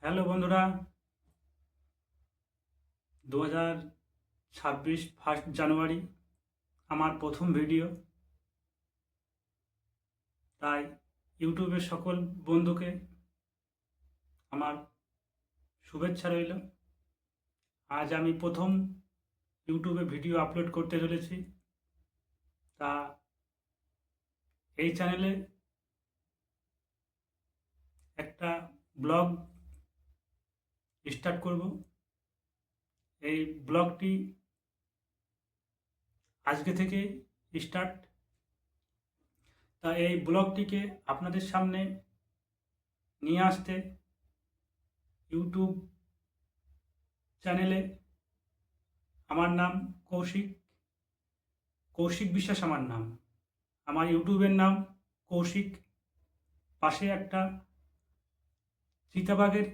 Hello বন্ধুরা, 2026 first January আমার প্রথম ভিডিও। তাই ইউটিউবের সকল বন্ধুকে আমার শুভেচ্ছা রইল। আজ আমি প্রথম ইউটিউবে ভিডিও আপলোড করতে চলেছি। তা এই চ্যানেলে একটা ব্লগ স্টার্ট করব। এই ব্লগটি আজকে থেকে স্টার্ট। তা এই ব্লগটিকে আপনাদের সামনে নিয়ে আসতে ইউটিউব চ্যানেলে আমার নাম কৌশিক কৌশিক বিশ্বাস আমার নাম। আমার ইউটিউবের নাম কৌশিক। পাশে একটা চিতাবাঘের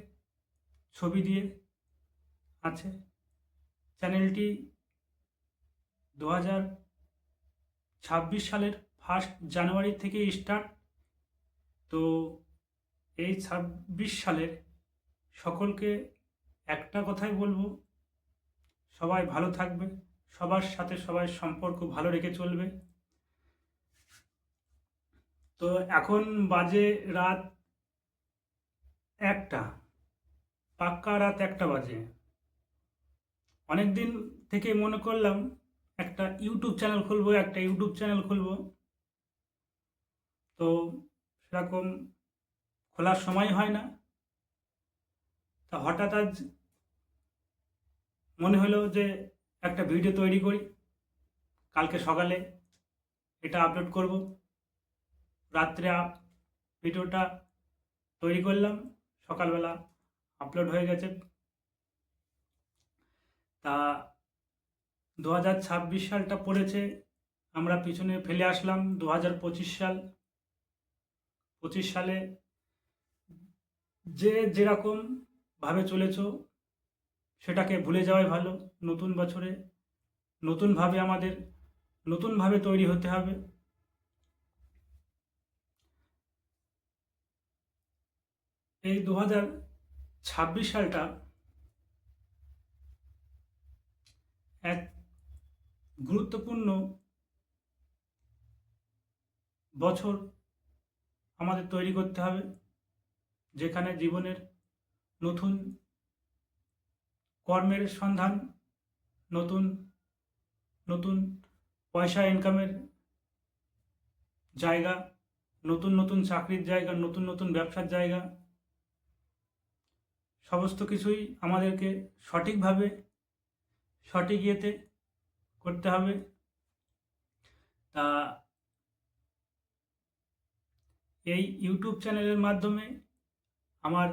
ছবি দিয়ে আছে। চ্যানেলটি 2026 সালের ফার্স্ট জানুয়ারি থেকে স্টার্ট। তো এই 26 সালের সকলকে একটা কথাই বলবো, সবাই ভালো থাকবে, সবার সাথে সবার সম্পর্ক ভালো রেখে চলবে। তো এখন বাজে রাত 1টা, পাক্কা রাত 1টা বাজে। অনেক দিন থেকে মনে করলাম একটা ইউটিউব চ্যানেল খুলবো। তো সেরকম খোলার সময় হয় না। তা হঠাৎ আজ মনে হলো যে একটা ভিডিও তৈরি করি, কালকে সকালে এটা আপলোড করব। রাত্রে ভিডিওটা তৈরি করলাম, সকালবেলা আপলোড হয়ে গেছে। তা 2026 সালটা পড়েছে, আমরা পিছনে ফেলে আসলাম 2025 সাল। 25 সালে যে যেরকম ভাবে চলেছ সেটাকে ভুলে যাওয়াই ভালো। নতুন বছরে নতুনভাবে আমাদের নতুনভাবে তৈরি হতে হবে। এই 2026 সালটা এক গুরুত্বপূর্ণ বছর আমাদের তৈরি করতে হবে, যেখানে জীবনের নতুন কর্মের সন্ধান, নতুন নতুন পয়সা ইনকামের জায়গা, নতুন নতুন চাকরির জায়গা, নতুন নতুন ব্যবসার জায়গা, সমস্ত কিছুই আমাদেরকে সঠিকভাবে সঠিক ইয়েতে করতে হবে। তা এই ইউটিউব চ্যানেলের মাধ্যমে আমার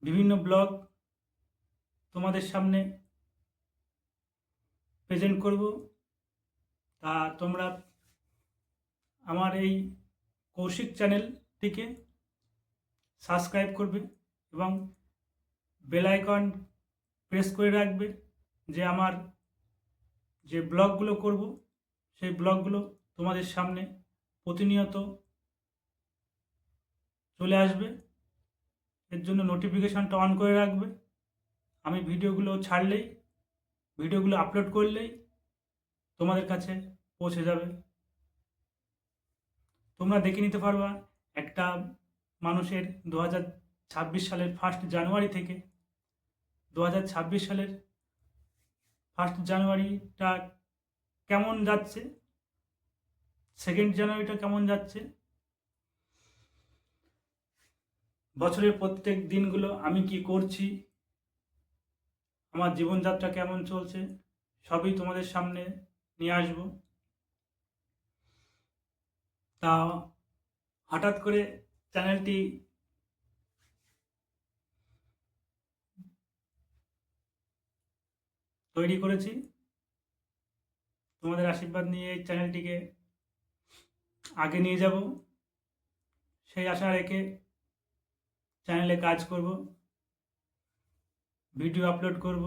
বিভিন্ন ব্লগ তোমাদের সামনে প্রেজেন্ট করব। তা তোমরা আমার এই কৌশিক চ্যানেলটিকে সাবস্ক্রাইব করবে এবং বেল আইকন প্রেস করে রাখবে, যে আমার যে ব্লগগুলো করব সেই ব্লগগুলো তোমাদের সামনে প্রতিনিয়ত চলে আসবে। এর জন্য নোটিফিকেশানটা অন করে রাখবে। আমি ভিডিওগুলো আপলোড করলেই তোমাদের কাছে পৌঁছে যাবে। তোমরা দেখে নিতে পারবা একটা মানুষের 2026 সালের ফার্স্ট জানুয়ারি থেকে 2026 সালের ফার্স্ট জানুয়ারিটা কেমন যাচ্ছে, সেকেন্ড জানুয়ারিটা কেমন যাচ্ছে, বছরের প্রত্যেক দিনগুলো আমি কি করছি, আমার জীবনযাত্রা কেমন চলছে, সবই তোমাদের সামনে নিয়ে আসব। তা হঠাৎ করে চ্যানেলটি তৈরি করেছি, তোমাদের আশীর্বাদ নিয়ে এই চ্যানেলটিকে আগে নিয়ে যাব, সেই আশা রেখে চ্যানেলে কাজ করব, ভিডিও আপলোড করব।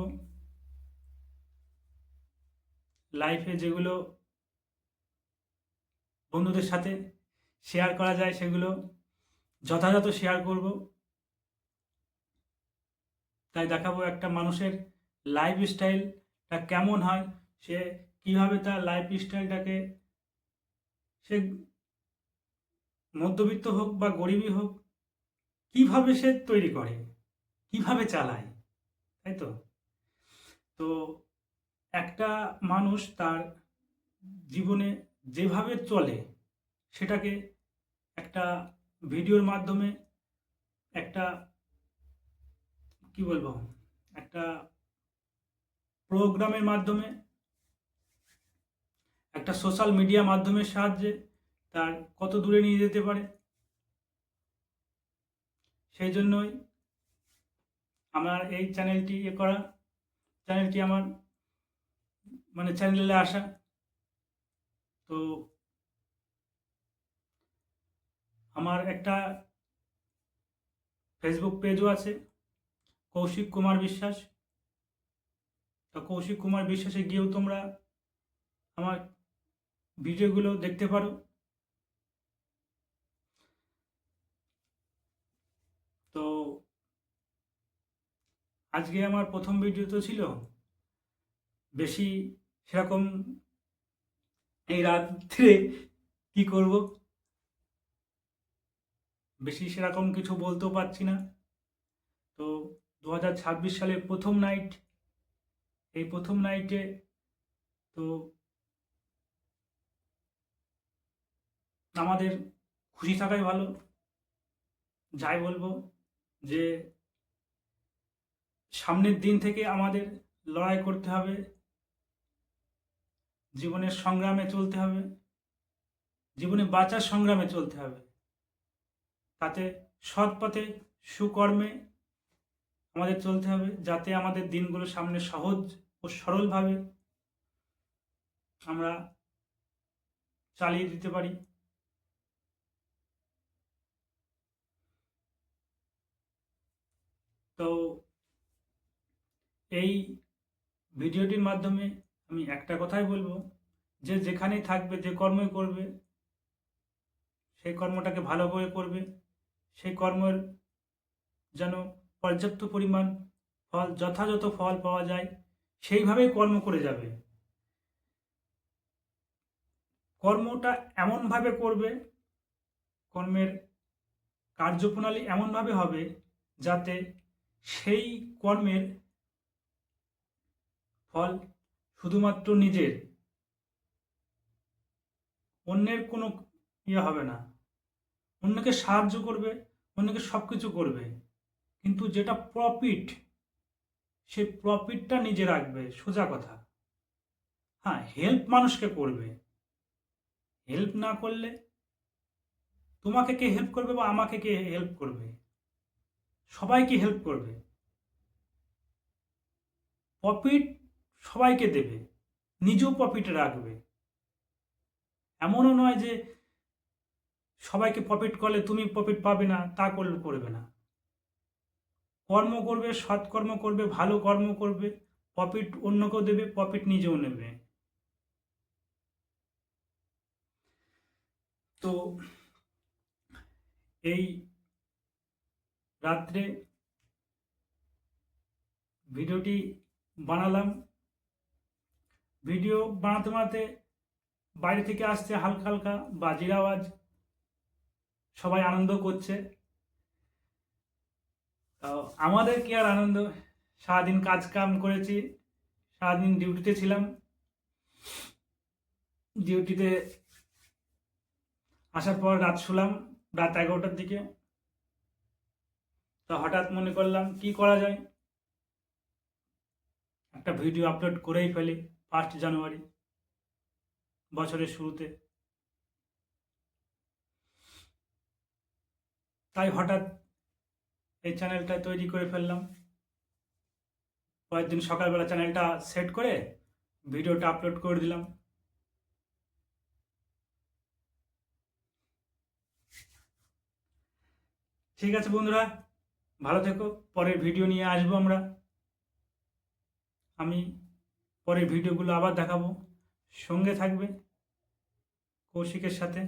লাইফে যেগুলো বন্ধুদের সাথে শেয়ার করা যায় সেগুলো যথাযথ শেয়ার করব। তাই দেখাবো একটা মানুষের লাইফ স্টাইলটা কেমন হয়, সে কিভাবে তার লাইফ স্টাইলটাকে, সে মধ্যবিত্ত হোক বা গরিবই হোক, কিভাবে সে তৈরি করে, কিভাবে চালায়, তাই তো। তো একটা মানুষ তার জীবনে যেভাবে চলে সেটাকে একটা ভিডিওর মাধ্যমে, একটা কি বলবো, একটা প্রোগ্রামের মাধ্যমে, একটা সোশ্যাল মিডিয়া মাধ্যমের সাহায্যে তার কত দূরে নিয়ে যেতে পারে। সেই জন্যই আমার এই চ্যানেলটি চ্যানেলটি আমার মানে চ্যানেলে আসা। তো আমার একটা ফেসবুক পেজও আছে, কৌশিক কুমার বিশ্বাস। তো কৌশিক কুমার বিশ্বাসে গিয়েও তোমরা আমার ভিডিওগুলো দেখতে পারো। তো আজকে আমার প্রথম ভিডিও তো ছিল, বেশি সেরকম এই রাত্রে কি করব, বেশি সেরকম কিছু বলতেও পারছি না। তো 2026 সালের প্রথম নাইট, এই প্রথম নাইটে তো আমাদের খুশি থাকাই ভালো। যাই বলবো যে সামনের দিন থেকে আমাদের লড়াই করতে হবে, জীবনের সংগ্রামে চলতে হবে, জীবনে বাঁচার সংগ্রামে চলতে হবে। তাতে সৎ পথে সুকর্মে আমাদের চলতে হবে, যাতে আমাদের দিনগুলো সামনে সহজ ও সরলভাবে আমরা চালিয়ে দিতে পারি। তো এই ভিডিওটির মাধ্যমে আমি একটা কথাই বলবো, যে যেখানেই থাকবে, যে কর্মই করবে, সেই কর্মটাকে ভালো করে করবে, সেই কর্মের যেন পর্যাপ্ত পরিমাণ ফল, যথাযথ ফল পাওয়া যায়, সেইভাবেই কর্ম করে যাবে। কর্মটা এমনভাবে করবে, কর্মের কার্যপ্রণালী এমনভাবে হবে যাতে সেই কর্মের ফল শুধুমাত্র নিজের, অন্যের কোনো ইয়ে হবে না। অন্যকে সাহায্য করবে, অন্যকে সব কিছু করবে, কিন্তু যেটা প্রফিট, সেই প্রফিটটা নিজে রাখবে, সোজা কথা। হ্যাঁ, হেল্প মানুষকে করবে, হেল্প না করলে তোমাকে কে হেল্প করবে বা আমাকে কে হেল্প করবে? সবাইকে হেল্প করবে, প্রফিট সবাইকে দেবে, নিজেও প্রফিট রাখবে। এমনও নয় যে সবাইকে প্রফিট করলে তুমি প্রফিট পাবে না, তা করবে না। কর্ম করবে, সৎকর্ম করবে, ভালো কর্ম করবে, প্রফিট অন্যকেও দেবে, প্রফিট নিজেও নেবে। তো এই রাত্রে ভিডিওটি বানালাম। ভিডিও বানাতে বানাতে বাইরে থেকে আসছে হালকা হালকা বাজির আওয়াজ, সবাই আনন্দ করছে। তো আমাদের কি আর আনন্দ, সারাদিন কাজ কাম করেছি, সারাদিন ডিউটিতে ছিলাম, ডিউটিতে আসার পর রাত শুলাম, রাত 11টার দিকে। তো হঠাৎ মনে করলাম কি করা যায়, একটা ভিডিও আপলোড করেই ফেলি 1 জানুয়ারি, বছরের শুরুতে। তাই হঠাৎ এই চ্যানেলটা তৈরি করে ফেললাম। পরের দিন সকালবেলা চ্যানেলটা সেট করে ভিডিওটা আপলোড করে দিলাম। ঠিক আছে বন্ধুরা, ভালো থেকো। পরের ভিডিও নিয়ে আসবো আমরা, আমি পরের ভিডিওগুলো আবার দেখাবো। সঙ্গে থাকবে কৌশিকের সাথে।